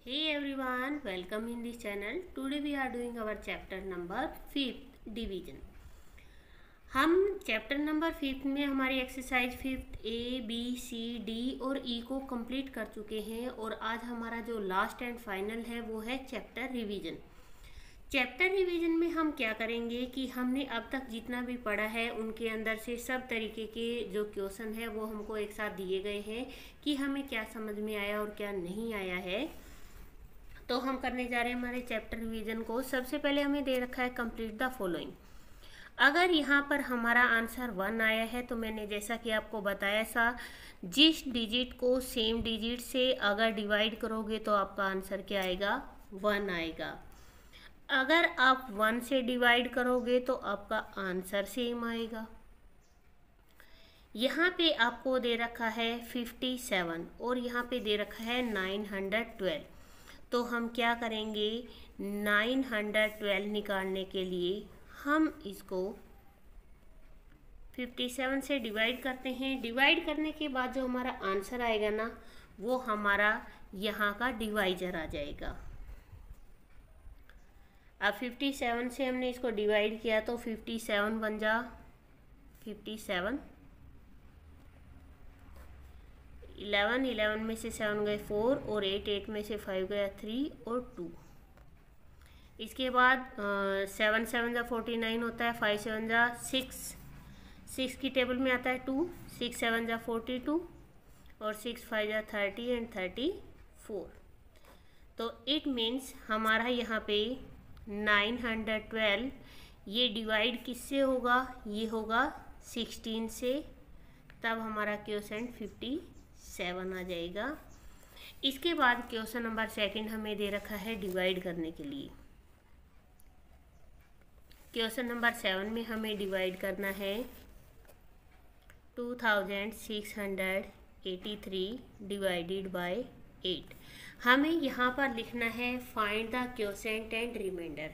Hey everyone, welcome in this channel. Today we are doing our chapter number 5th division. हम chapter number 5 में हमारी exercise 5 A, B, C, D और E को complete कर चुके हैं और आज हमारा जो लास्ट एंड फाइनल है वो है चैप्टर रिवीजन। चैप्टर रिवीजन में हम क्या करेंगे कि हमने अब तक जितना भी पढ़ा है उनके अंदर से सब तरीके के जो क्वेश्चन है वो हमको एक साथ दिए गए हैं कि हमें क्या समझ में आया और क्या नहीं आया है। तो हम करने जा रहे हैं हमारे चैप्टर रिवीजन को। सबसे पहले हमें दे रखा है कंप्लीट द फॉलोइंग। अगर यहाँ पर हमारा आंसर 1 आया है तो मैंने जैसा कि आपको बताया था, जिस डिजिट को सेम डिजिट से अगर डिवाइड करोगे तो आपका आंसर क्या आएगा, 1 आएगा। अगर आप 1 से डिवाइड करोगे तो आपका आंसर सेम आएगा। यहाँ पे आपको दे रखा है 57 और यहाँ पे दे रखा है 912। तो हम क्या करेंगे, 912 निकालने के लिए हम इसको 57 से डिवाइड करते हैं। डिवाइड करने के बाद जो हमारा आंसर आएगा ना, वो हमारा यहाँ का डिवाइजर आ जाएगा। अब 57 से हमने इसको डिवाइड किया तो 57 बन जा 57, 11 में से 7 गए 4 और 8 में से 5 गया 3 और 2। इसके बाद 7 7 जा 49 होता है, 5 7 जा 6 की टेबल में आता है 2, 6 7 जा 42 और 6 5 जा 30 एंड 34। तो इट मीन्स हमारा यहाँ पे 912 ये डिवाइड किससे होगा, ये होगा 16 से, तब हमारा क्वेश्चन 57 आ जाएगा। इसके बाद क्वेश्चन नंबर 2 हमें दे रखा है डिवाइड करने के लिए। क्वेश्चन नंबर 7 में हमें डिवाइड करना है 2683 डिवाइडेड बाय 8। हमें यहाँ पर लिखना है find the quotient and remainder.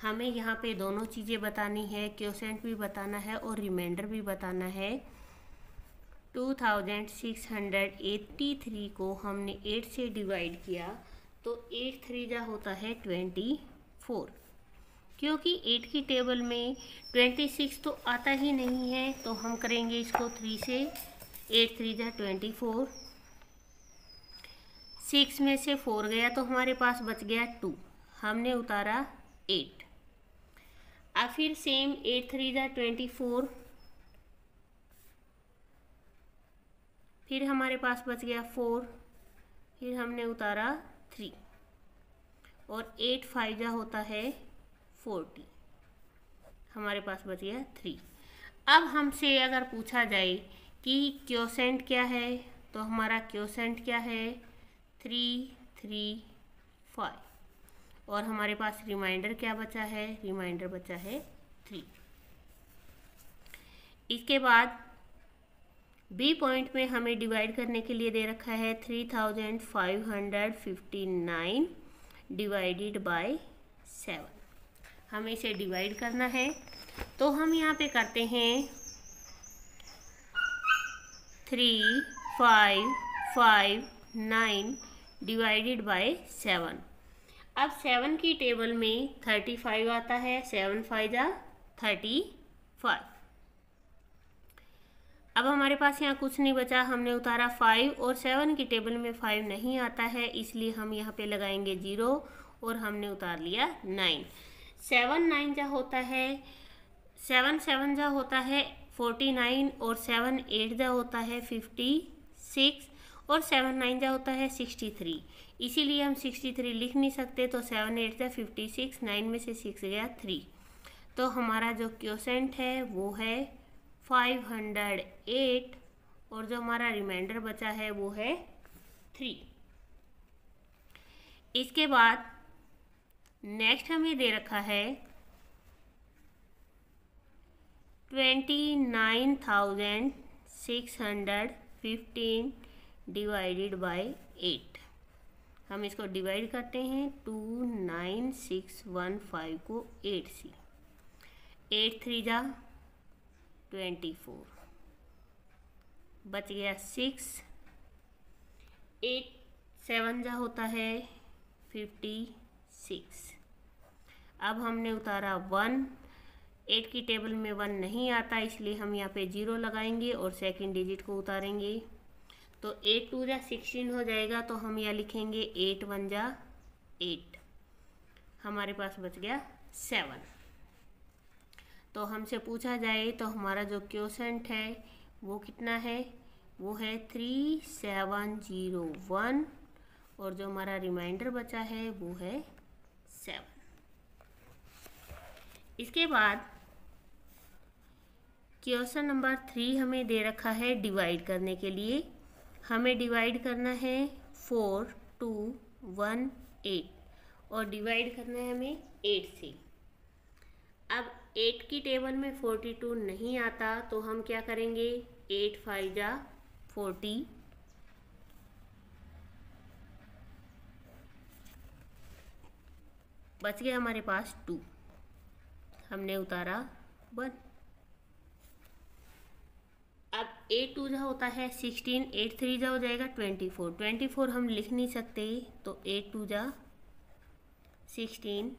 हमें यहाँ पे दोनों चीज़ें बतानी है, क्वोशेंट भी बताना है और रिमाइंडर भी बताना है। 2683 को हमने 8 से डिवाइड किया तो 8 3 जा होता है 24। क्योंकि 8 की टेबल में 26 तो आता ही नहीं है तो हम करेंगे इसको 3 से। 8 3 जा 24, 6 में से 4 गया तो हमारे पास बच गया 2, हमने उतारा 8। अब फिर सेम 8 3 जा 24, फिर हमारे पास बच गया 4, फिर हमने उतारा 3 और 8 5 जा होता है 40, हमारे पास बच गया 3। अब हमसे अगर पूछा जाए कि क्वोशेंट क्या है तो हमारा क्वोशेंट क्या है 3 3 5 और हमारे पास रिमाइंडर क्या बचा है, रिमाइंडर बचा है 3। इसके बाद बी पॉइंट में हमें डिवाइड करने के लिए दे रखा है 3559 डिवाइडेड बाय 7। हमें इसे डिवाइड करना है तो हम यहाँ पे करते हैं 3 5 5 9 डिवाइडेड बाय 7। अब 7 की टेबल में 35 आता है, 7 5 जा 35। अब हमारे पास यहाँ कुछ नहीं बचा, हमने उतारा 5 और 7 की टेबल में 5 नहीं आता है, इसलिए हम यहाँ पे लगाएंगे 0 और हमने उतार लिया 9। 7 9 जा होता है 7 7 जा होता है 49 और 7 8 जा होता है 56 और 7 9 जा होता है 63। इसीलिए हम 63 लिख नहीं सकते तो 7 8 जा 56, 9 में से 6 गया 3। तो हमारा जो क्वोशेंट है वो है 508 और जो हमारा रिमाइंडर बचा है वो है 3। इसके बाद नेक्स्ट हमें दे रखा है 29,615 डिवाइडेड बाय 8। हम इसको डिवाइड करते हैं 29615 को 8 से। 8 3 जा 24, बच गया 6, 8 7 जा होता है 56। अब हमने उतारा 1, 8 की टेबल में 1 नहीं आता, इसलिए हम यहाँ पे 0 लगाएंगे और सेकंड डिजिट को उतारेंगे। तो 8 2 जा 16 हो जाएगा, तो हम यहाँ लिखेंगे 8 1 जा 8। हमारे पास बच गया 7। तो हमसे पूछा जाए तो हमारा जो क्वोशेंट है वो कितना है, वो है 3701, और जो हमारा रिमाइंडर बचा है वो है 7। इसके बाद क्वेश्चन नंबर 3 हमें दे रखा है डिवाइड करने के लिए। हमें डिवाइड करना है 4 2 1 8, और डिवाइड करना है हमें 8 से। अब 8 की टेबल में 42 नहीं आता, तो हम क्या करेंगे, 8 5 जा 40, बच गया हमारे पास 2, हमने उतारा 1। अब 8 2 जा होता है 16, 8 3 जा हो जाएगा 24। 24 हम लिख नहीं सकते, तो 8 2 जा 16।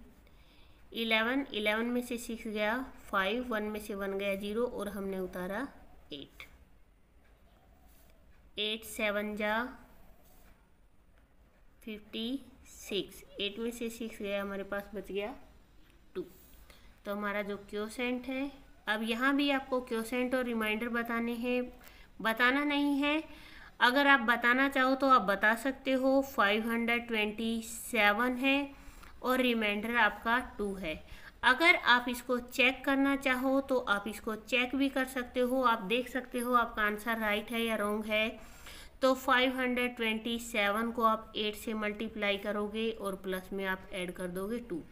11, 11 में से 6 गया 5, 1 में से 1 गया 0, और हमने उतारा 8। 8 7 जा 56, 8 में से 6 गया, हमारे पास बच गया 2। तो हमारा जो क्वोशेंट है, अब यहाँ भी आपको क्वोशेंट और रिमाइंडर बताना नहीं है। अगर आप बताना चाहो तो आप बता सकते हो। 527 है और रिमाइंडर आपका 2 है। अगर आप इसको चेक करना चाहो तो आप इसको चेक भी कर सकते हो, आप देख सकते हो आपका आंसर राइट है या रॉन्ग है। तो 527 को आप 8 से मल्टीप्लाई करोगे और प्लस में आप ऐड कर दोगे 2।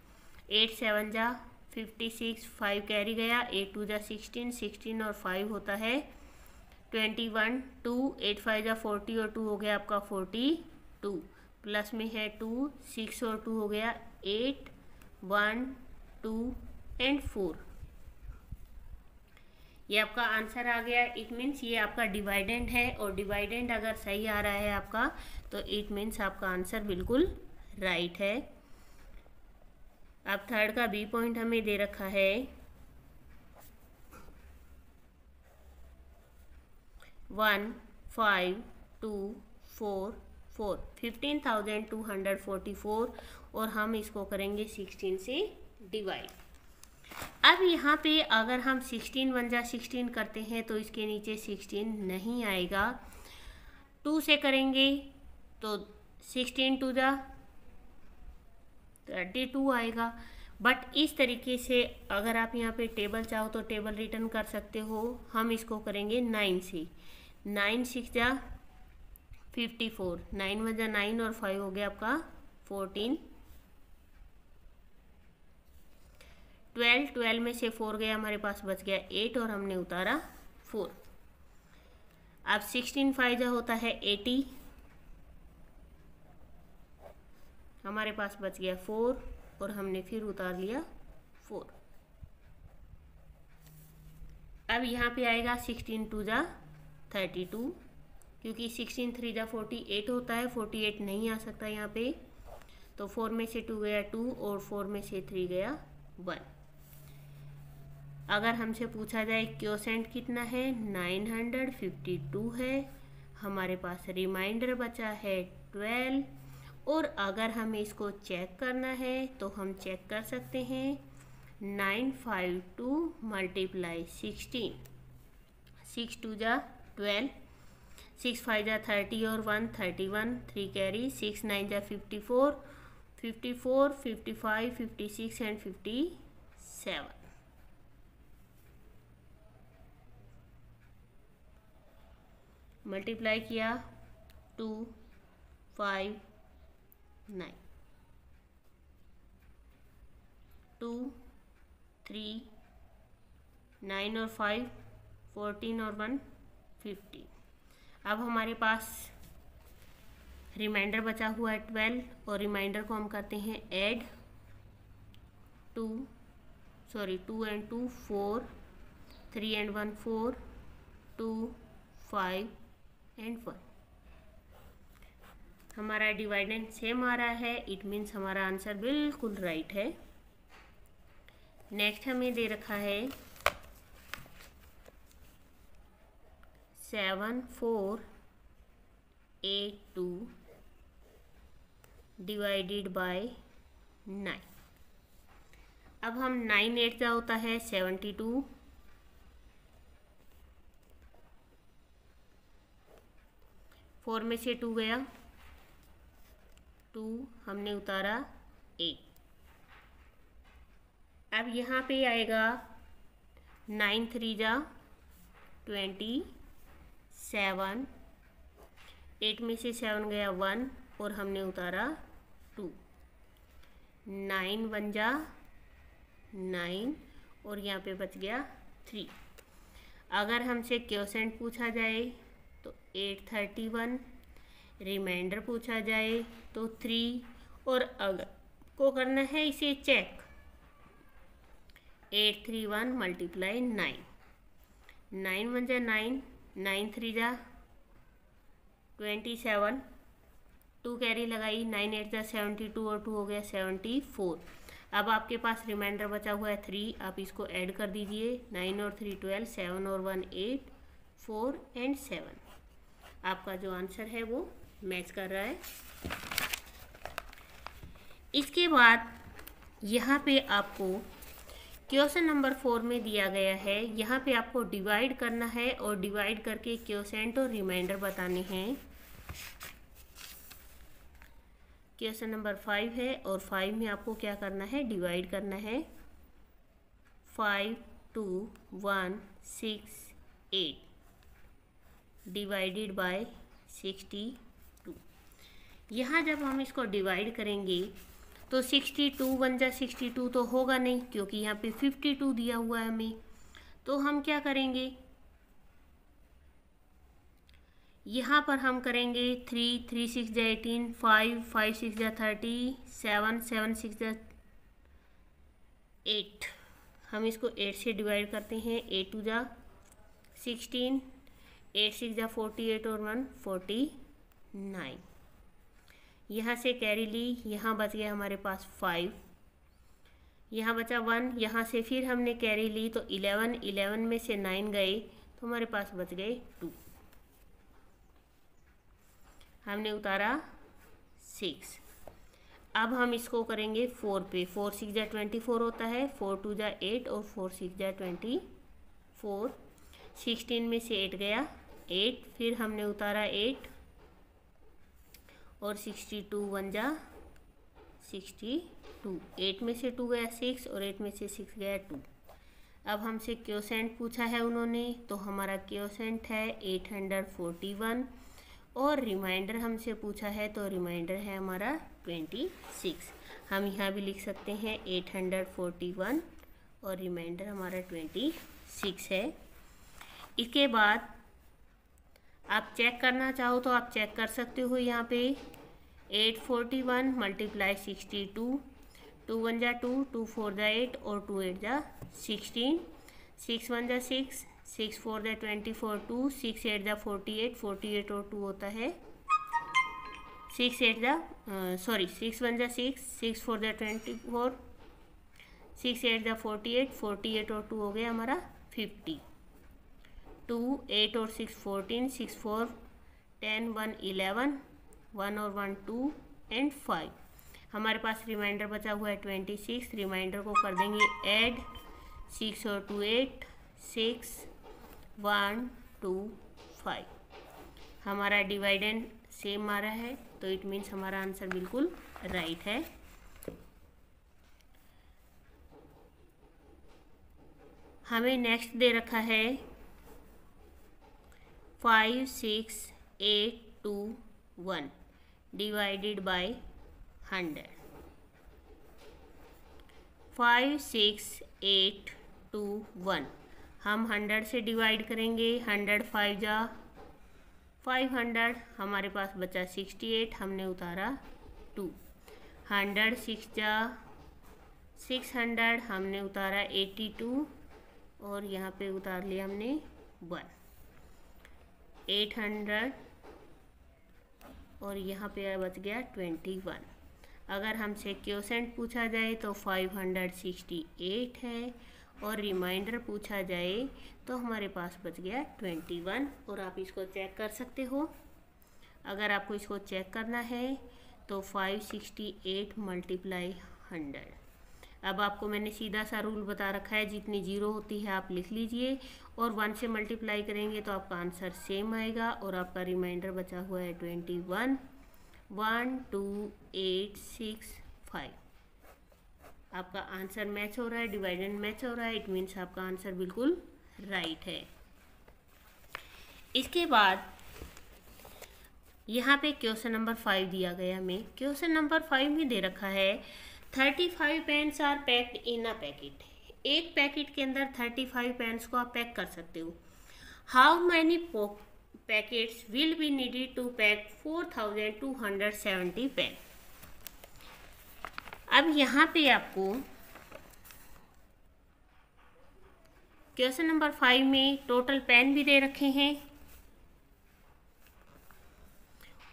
8 7 जा 56, 5 कैरी गया, 8 2 जा 16, 16 और 5 होता है 21, 2 8 5 जा 40 और 2 हो गया आपका 42, प्लस में है 2, 6 और 2 हो गया 8, 1 2 एंड 4। ये आपका आंसर आ गया। इट मीन्स ये आपका डिवाइडेंड है, और डिवाइडेंड अगर सही आ रहा है आपका, तो इट मीन्स आपका आंसर बिल्कुल राइट है। अब थर्ड का बी पॉइंट हमें दे रखा है 1 5 2 4 4, 15,244, और हम इसको करेंगे 16 से डिवाइड। अब यहाँ पे अगर हम 16 1 जा 16 करते हैं तो इसके नीचे 16 नहीं आएगा। 2 से करेंगे तो 16 2 जा 32 आएगा। बट इस तरीके से अगर आप यहाँ पे टेबल चाहो तो टेबल रिटर्न कर सकते हो। हम इसको करेंगे 9 से। 9 6 जा 54, 9 1 जा 9 और 5 हो गया आपका 14। 12 में से 4 गया, हमारे पास बच गया 8 और हमने उतारा 4। अब 16 5 जा होता है 80, हमारे पास बच गया 4 और हमने फिर उतार लिया 4। अब यहाँ पे आएगा 16 2 जा 32, क्योंकि 16 3 जा 48 होता है, 48 नहीं आ सकता यहाँ पे। तो 4 में से 2 गया 2 और 4 में से 3 गया 1। अगर हमसे पूछा जाए क्वोशेंट कितना है, 952 है, हमारे पास रिमाइंडर बचा है 12। और अगर हमें इसको चेक करना है तो हम चेक कर सकते हैं। 952 मल्टीप्लाई 16, 6 2 जा 12, 6 5 जा 30 और 1 31, 3 कैरी, 6 9 जा 54, 54 55 56 एंड 57। मल्टीप्लाई किया 2 5 9, 2 3 9 और 5 14 और 1 50। अब हमारे पास रिमाइंडर बचा हुआ है 12, और रिमाइंडर को हम करते हैं ऐड। 2 and 2 4, 3 and 1 4, 2 5 and 1। हमारा डिवाइडेंड सेम आ रहा है, इट मीन्स हमारा आंसर बिल्कुल राइट है। नेक्स्ट हमें दे रखा है 7482 डिवाइडेड बाय 9। अब हम 9 8 का होता है 72, 4 में से 2 गया, 2 हमने उतारा 8। अब यहाँ पे आएगा 9 3 जा 27, 8 में से 7 गया 1 और हमने उतारा 2, 9 1 जा 9 और यहाँ पे बच गया 3। अगर हमसे क्वोशेंट पूछा जाए तो 831, रिमाइंडर पूछा जाए तो 3, और अगर को करना है इसे चेक 831 मल्टीप्लाई 9, 9 1 जा 9, 9 3 जा 27, 2 कैरी लगाई, 9 8 जा 72 और 2 हो गया 74। अब आपके पास रिमाइंडर बचा हुआ है 3, आप इसको ऐड कर दीजिए, 9 और 3 12, 7 और 1 8, 4 एंड 7। आपका जो आंसर है वो मैच कर रहा है। इसके बाद यहाँ पे आपको क्वेश्चन नंबर 4 में दिया गया है, यहाँ पे आपको डिवाइड करना है और डिवाइड करके क्वोशेंट और रिमाइंडर बताने हैं। क्वेश्चन नंबर 5 है और 5 में आपको क्या करना है, डिवाइड करना है। 5 2 1 6 8 डिवाइडेड बाय 62। यहाँ जब हम इसको डिवाइड करेंगे तो 62 1 जा 62 तो होगा नहीं, क्योंकि यहाँ पे 52 दिया हुआ है हमें। तो हम क्या करेंगे, यहाँ पर हम करेंगे 3 3 6 जा 18, 5 5 6 जा 30, 7 7 6 जा 8। हम इसको 8 से डिवाइड करते हैं, 8 2 जा 16, 8 6 जा 48 और 1 49। यहाँ से कैरी ली, यहाँ बच गया हमारे पास 5, यहाँ बचा 1, यहाँ से फिर हमने कैरी ली तो 11, 11 में से 9 गए तो हमारे पास बच गए 2, हमने उतारा 6। अब हम इसको करेंगे 4 पे, 4 6 जा 24 होता है, 4 2 जा 8 और 4 6 जा 24, 16 में से 8 गया 8, फिर हमने उतारा 8 और 62 1 जा 62, 8 में से 2 गया 6 और 8 में से 6 गया 2। अब हमसे क्वोशेंट पूछा है उन्होंने, तो हमारा क्वोशेंट है 841 और रिमाइंडर हमसे पूछा है तो रिमाइंडर है हमारा 26। हम यहाँ भी लिख सकते हैं 841 और रिमाइंडर हमारा 26 है। इसके बाद आप चेक करना चाहो तो आप चेक कर सकते हो, यहाँ पे 841 मल्टीप्लाई 62, 2 1 जा 2, 2 4 जा 8 और 2 8 जा 16, 6 1 जा 6, 6 4 जा 24, 2 6 8 जा 48, 48 और 2 होता है 6 1 जा 6, 6 4 जा 24, 6 8 जा 48, 48 और 2 हो गया हमारा 50। 2 8 और 6 14, 6 4 10, 1 11, 1 और 1 2 एंड 5। हमारे पास रिमाइंडर बचा हुआ है 26। रिमाइंडर को कर देंगे ऐड, 6 और 2 8, 6 1 2 5। हमारा डिवाइडेंड सेम आ रहा है तो इट मीन्स हमारा आंसर बिल्कुल राइट है। हमें नेक्स्ट दे रखा है 5 6 8 2 1 डिवाइडेड बाय 100। 5 6 8 2 1 हम 100 से डिवाइड करेंगे। 100 5 जा 500, हमारे पास बचा 68, हमने उतारा 2। 100 6 जा 600, हमने उतारा 82 और यहाँ पे उतार लिया हमने 1। 800 और यहाँ पे बच गया 21। अगर हमसे क्वोशेंट पूछा जाए तो 568 है, और रिमाइंडर पूछा जाए तो हमारे पास बच गया 21। और आप इसको चेक कर सकते हो। अगर आपको इसको चेक करना है तो 568 मल्टीप्लाई 100। अब आपको मैंने सीधा सा रूल बता रखा है, जितनी जीरो होती है आप लिख लीजिए और 1 से मल्टीप्लाई करेंगे तो आपका आंसर सेम आएगा। और आपका रिमाइंडर बचा हुआ है 21। 1 2 8 6 5। आपका आंसर मैच हो रहा है, डिवाइडेंड मैच हो रहा है, इट मीन्स आपका आंसर बिल्कुल राइट है। इसके बाद यहाँ पे क्वेश्चन नंबर 5 दिया गया हमें। क्वेश्चन नंबर 5 में दे रखा है 35 pens are packed in a packet. एक पैकेट के अंदर 35 पेन्स को आप पैक कर सकते हो। How many packets will be needed to pack 4270 pen. अब यहाँ पे आपको क्वेश्चन नंबर 5 में टोटल पेन भी दे रखे हैं।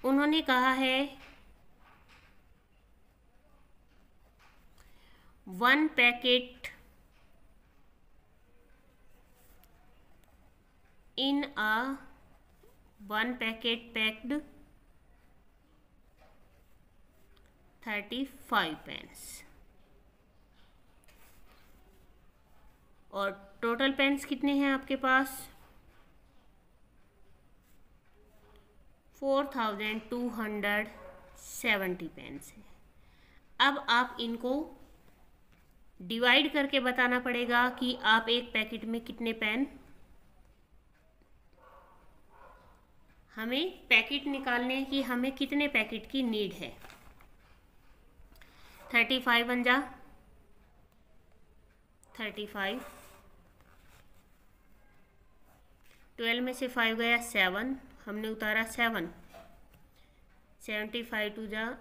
उन्होंने कहा है 1 packet in a 1 packet packed 35 pens, और टोटल पेन्स कितने हैं आपके पास 4270 पेन्स है। अब आप इनको डिवाइड करके बताना पड़ेगा कि आप एक पैकेट में कितने पेन, हमें पैकेट निकालने की हमें कितने पैकेट की नीड है। 35 बन जा 35, 12 में से 5 गया 7, हमने उतारा 7, 35 टू जा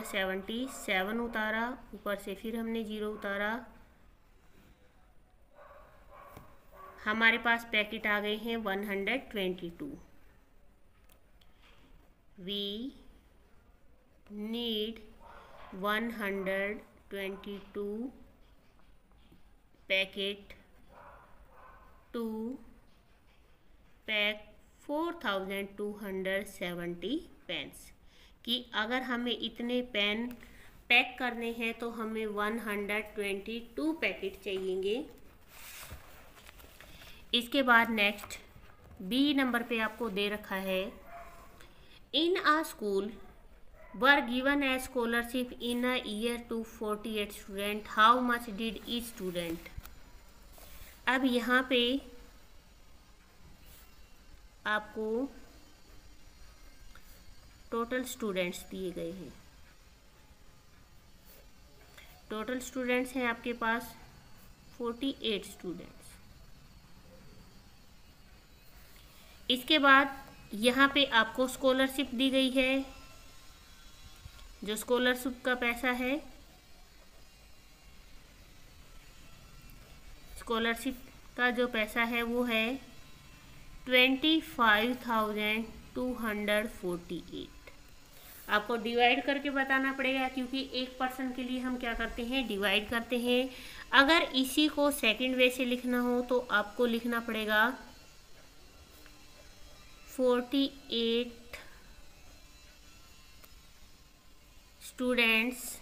70, 7 उतारा, ऊपर से फिर हमने 0 उतारा। हमारे पास पैकेट आ गए हैं 122। We need 122 packet to pack 4270 pens. कि अगर हमें इतने पेन पैक करने हैं तो हमें 122 पैकेट चाहिएंगे। इसके बाद नेक्स्ट बी नंबर पे आपको दे रखा है in a school were given a scholarship in a year to 48 student, how much did each student. अब यहाँ पे आपको टोटल स्टूडेंट्स दिए गए हैं। टोटल स्टूडेंट्स हैं आपके पास 48 स्टूडेंट्स। इसके बाद यहाँ पे आपको स्कॉलरशिप दी गई है। जो स्कॉलरशिप का पैसा है, स्कॉलरशिप का जो पैसा है वो है 25,248। आपको डिवाइड करके बताना पड़ेगा, क्योंकि एक पर्सन के लिए हम क्या करते हैं, डिवाइड करते हैं। अगर इसी को सेकंड वे से लिखना हो तो आपको लिखना पड़ेगा 48 students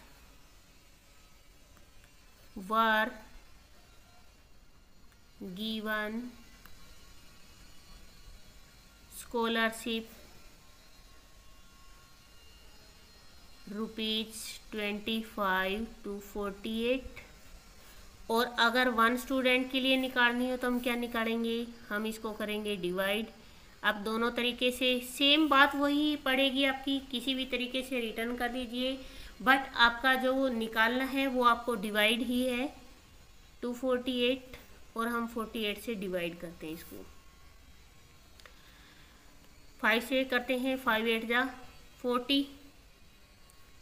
were given scholarship ₹25 to 48। और अगर 1 स्टूडेंट के लिए निकालनी हो तो हम क्या निकालेंगे, हम इसको करेंगे डिवाइड। अब दोनों तरीके से सेम बात वही पड़ेगी आपकी, किसी भी तरीके से रिटर्न कर दीजिए, बट आपका जो निकालना है वो आपको डिवाइड ही है 248, और हम 48 से डिवाइड करते हैं इसको। 5 से करते हैं, 5 8 जा 40,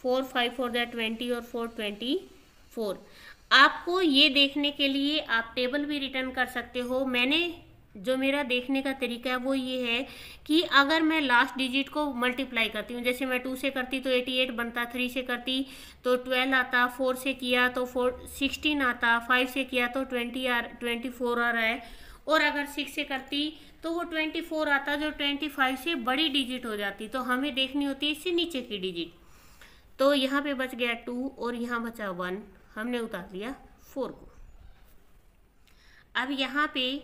4 5 4 जा 20 और 4 24। आपको ये देखने के लिए आप टेबल भी रिटर्न कर सकते हो। मैंने जो मेरा देखने का तरीका है वो ये है कि अगर मैं लास्ट डिजिट को मल्टीप्लाई करती हूँ, जैसे मैं 2 से करती तो 88 बनता, 3 से करती तो 12 आता, 4 से किया तो 16 आता, 5 से किया तो 24 आ रहा है, और अगर 6 से करती तो वो 24 आता, जो 25 से बड़ी डिजिट हो जाती। तो हमें देखनी होती है इससे नीचे की डिजिट। तो यहाँ पे बच गया 2 और यहाँ बचा 1, हमने उतार लिया 4 को। अब यहाँ पे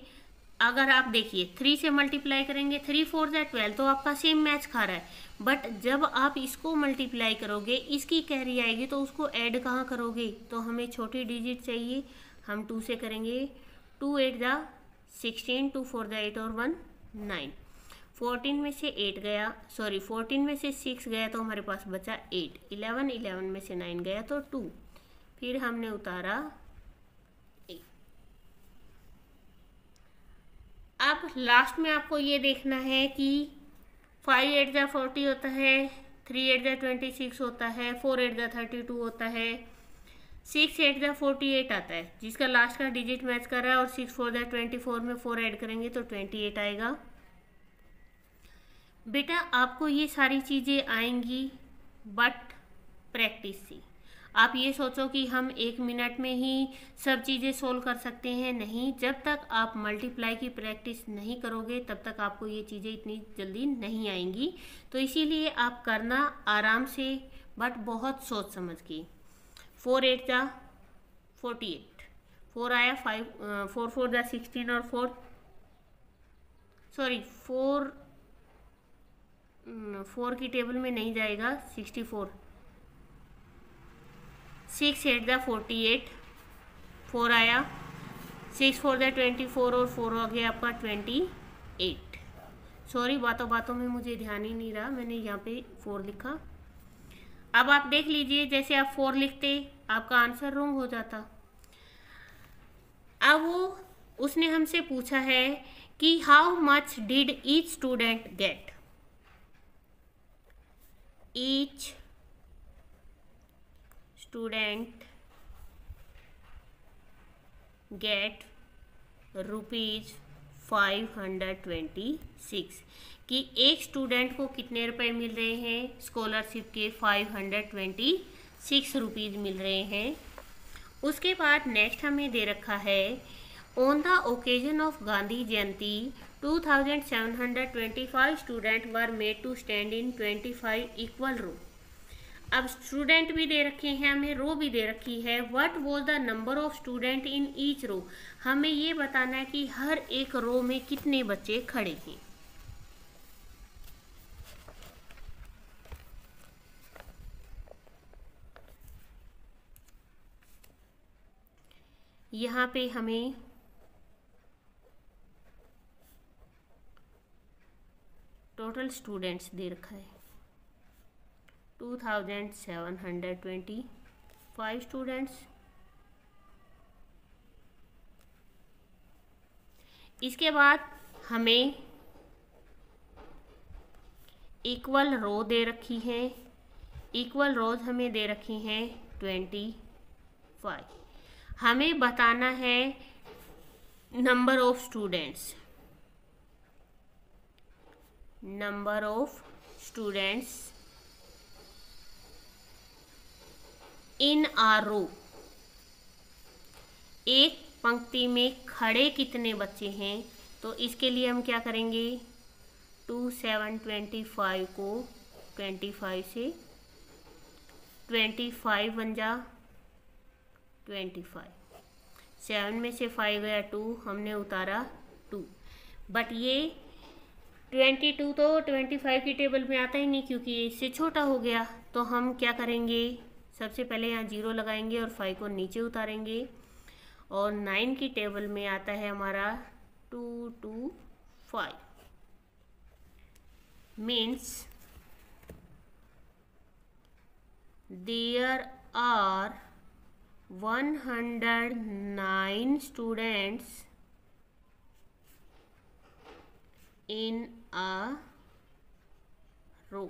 अगर आप देखिए 3 से मल्टीप्लाई करेंगे, 3 4 जा 12, तो आपका सेम मैच खा रहा है। बट जब आप इसको मल्टीप्लाई करोगे, इसकी कैरी आएगी तो उसको ऐड कहाँ करोगे, तो हमें छोटी डिजिट चाहिए। हम 2 से करेंगे, 2 8 जा 16, 2 4 जा 8 और 1 9। 14 में से 8 गया, सॉरी 14 में से 6 गया तो हमारे पास बचा 8। 11 में से 9 गया तो 2, फिर हमने उतारा 8। अब लास्ट में आपको ये देखना है कि 5 8 जा 40 होता है, 3 8 जा 26 होता है, 4 8 जा 32 होता है, 6 8 जा 48 आता है, जिसका लास्ट का डिजिट मैच कर रहा है, और 6 4 जा 24 में 4 ऐड करेंगे तो 28 आएगा। बेटा आपको ये सारी चीज़ें आएंगी बट प्रैक्टिस से। आप ये सोचो कि हम 1 मिनट में ही सब चीज़ें सोल्व कर सकते हैं, नहीं। जब तक आप मल्टीप्लाई की प्रैक्टिस नहीं करोगे तब तक आपको ये चीज़ें इतनी जल्दी नहीं आएंगी। तो इसीलिए आप करना आराम से बट बहुत सोच समझ के। 4 8 जा 48, 4 आया, 4 4 जा 16 और 4 की टेबल में नहीं जाएगा, 64। 6 8 जा 48, 4 आया, 6 4 जा 24 और 4 हो गया आपका 28। सॉरी, बातों बातों में मुझे ध्यान ही नहीं रहा, मैंने यहाँ पे 4 लिखा। अब आप देख लीजिए, जैसे आप 4 लिखते आपका आंसर रॉन्ग हो जाता। अब उसने हमसे पूछा है कि how much did each student gate. Each student gate ₹526, कि एक स्टूडेंट को कितने रुपए मिल रहे हैं स्कॉलरशिप के, 526 रुपीज़ मिल रहे हैं। उसके बाद नेक्स्ट हमें दे रखा है on the occasion of Gandhi Jayanti 2725 student were made to stand in 25 equal row. अब स्टूडेंट भी दे रखे हैं, हमें रो भी दे रखी है। What was the number of student in each row, हमें ये बताना है कि हर एक रो में कितने बच्चे खड़े हैं। यहाँ पे हमें टोटल स्टूडेंट्स दे रखा है 2725 स्टूडेंट्स। इसके बाद हमें इक्वल रो दे रखी है, इक्वल रोज हमें दे रखी हैं 25। हमें बताना है number of students, number of students in a row, एक पंक्ति में खड़े कितने बच्चे हैं। तो इसके लिए हम क्या करेंगे, 2725 को 25 से 25 बन जा 25, 7 में से 5 गया 2, हमने उतारा 2। बट ये 22 तो 25 की टेबल में आता ही नहीं क्योंकि इससे छोटा हो गया। तो हम क्या करेंगे, सबसे पहले यहाँ 0 लगाएंगे और 5 को नीचे उतारेंगे, और 9 की टेबल में आता है हमारा 225। Means there are 109 students in a row,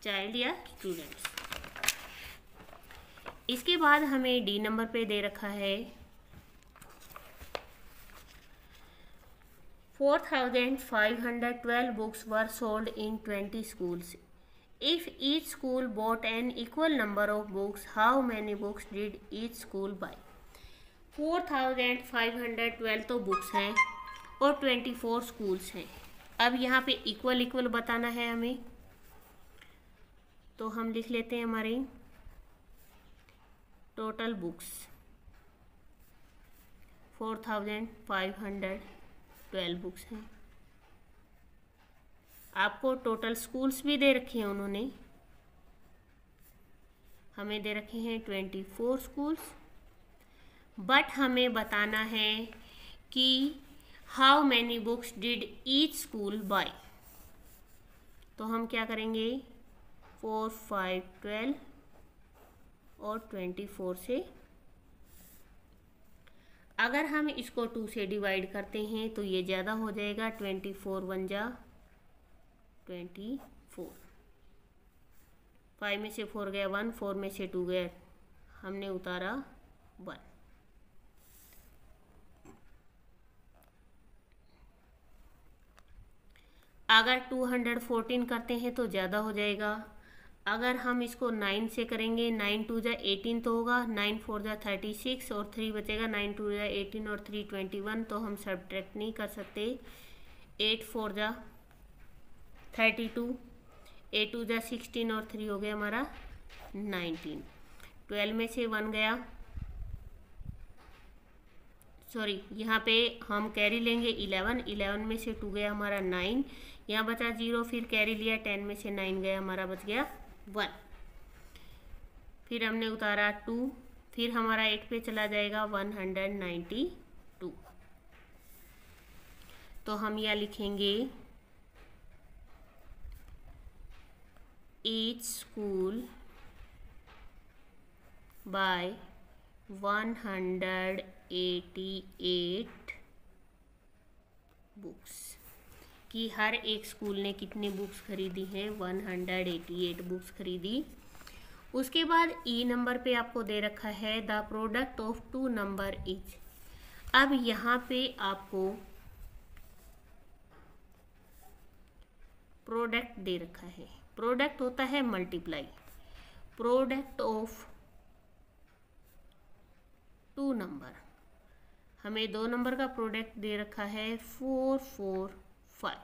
child या स्टूडेंट्स। इसके बाद हमें डी नंबर पे दे रखा है 4,512 books were sold in 20 schools. If each school bought an equal number of books, how many books did each school buy? 4,512 तो books हैं और 24 स्कूल्स हैं। अब यहाँ पे इक्वल इक्वल बताना है हमें, तो हम लिख लेते हैं हमारी टोटल बुक्स 4,512 बुक्स हैं। आपको टोटल स्कूल्स भी दे रखे हैं उन्होंने, हमें दे रखे हैं 24 स्कूल्स, बट हमें बताना है कि how many books did each school by. तो हम क्या करेंगे, 4, 5, 12 और 24 से अगर हम इसको 2 से डिवाइड करते हैं तो ये ज़्यादा हो जाएगा। 24 1 जा 24, 5 में से 4 गया 1, 4 में से 2 गया, हमने उतारा 1। अगर 214 करते हैं तो ज़्यादा हो जाएगा। अगर हम इसको 9 से करेंगे, 9 2 जा 18 तो होगा, 9 4 जा 36 और 3 बचेगा, 9 2 जा 18 और 3 21, तो हम सब्ट्रैक्ट नहीं कर सकते। 8 4 जा 32, 8 2 जा 16 और 3 हो गया हमारा 19। 12 में से 1 गया, सॉरी यहाँ पे हम कैरी लेंगे 11, 11 में से 2 गया हमारा 9, यहाँ बचा 0, फिर कैरी लिया 10 में से 9 गया हमारा, बच गया 1, फिर हमने उतारा 2, फिर हमारा 8 पे चला जाएगा 192। तो हम यह लिखेंगे each school by 188 बुक्स, कि हर एक स्कूल ने कितनी बुक्स खरीदी हैं, 188 बुक्स खरीदी। उसके बाद ई नंबर पे आपको दे रखा है the product of 2 number is. अब यहाँ पे आपको प्रोडक्ट दे रखा है, प्रोडक्ट होता है मल्टीप्लाई, प्रोडक्ट ऑफ 2 नंबर, हमें 2 नंबर का प्रोडक्ट दे रखा है 4 4 5,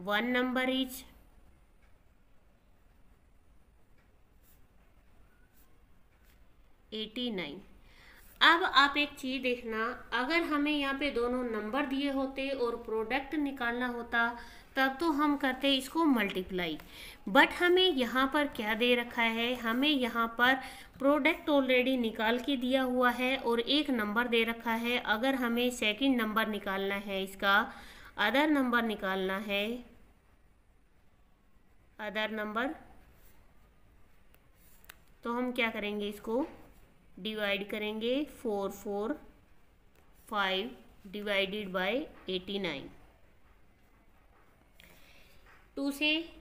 1 नंबर इज 89। अब आप एक चीज देखना, अगर हमें यहाँ पे दोनों नंबर दिए होते और प्रोडक्ट निकालना होता तब तो हम करते इसको मल्टीप्लाई, बट हमें यहाँ पर क्या दे रखा है, हमें यहाँ पर प्रोडक्ट ऑलरेडी निकाल के दिया हुआ है और एक नंबर दे रखा है। अगर हमें सेकंड नंबर निकालना है, इसका अदर नंबर निकालना है, अदर नंबर, तो हम क्या करेंगे, इसको डिवाइड करेंगे 4 4 5 डिवाइडेड बाय 89। 2 से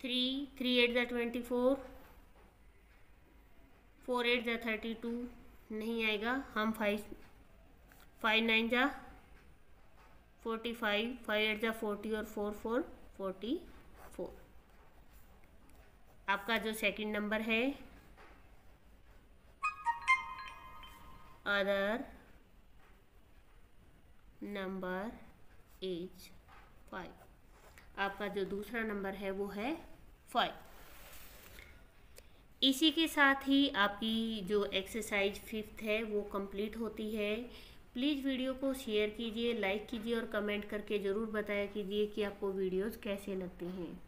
3 3 8 जा 24, 4 8 जा 32, नहीं आएगा, हम 5 9 जा 45, 5 8 जा 40 और 4 4 44। आपका जो सेकंड नंबर है अदर नंबर इज 5, आपका जो दूसरा नंबर है वो है 5। इसी के साथ ही आपकी जो एक्सरसाइज 5th है वो कंप्लीट होती है। प्लीज़ वीडियो को शेयर कीजिए, लाइक कीजिए और कमेंट करके ज़रूर बताया कीजिए कि आपको वीडियोस कैसे लगते हैं।